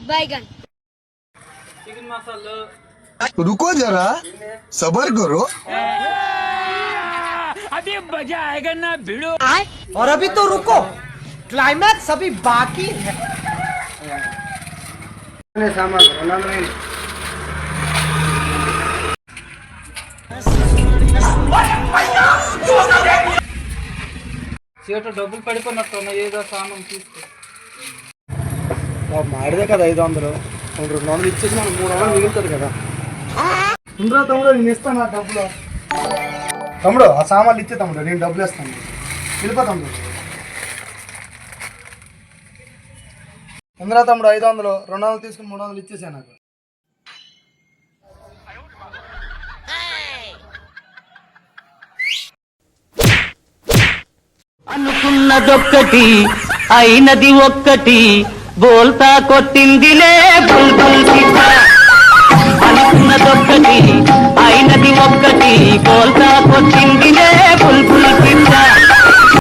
बैगन। चिकन मसाला। रुको जरा सबर करो। अभी मजा आएगा ना भिड़ो। और अभी तो रुको, क्लाइमैक्स अभी बाकी है। సీట డబ్బులు పడిపోయినట్టున్నా ఏదో సామాన్ తీసుకో. మాడిదే కదా 500, 200 ఇచ్చేసి మనకు 300 మిగులుతుంది కదా. ఉండరా తమ్ముడు, నేను ఇస్తాను ఆ డబ్బులు. తమ్ముడు ఆ సామాన్లు ఇచ్చే తమ్ముడు, నేను డబ్బులు ఇస్తాను. వెళ్ళిపో తమ్ముడు. ఉండరా తమ్ముడు 500, 200 తీసుకుని 300 ఇచ్చేసా నాకు. అనుకున్నదొక్కటి అయినది ఒక్కటి బోల్తా కొట్టిందిలే బుల్బుల్ పిట్ట. అనుకున్నదొక్కటి అయినది ఒక్కటి బోల్తా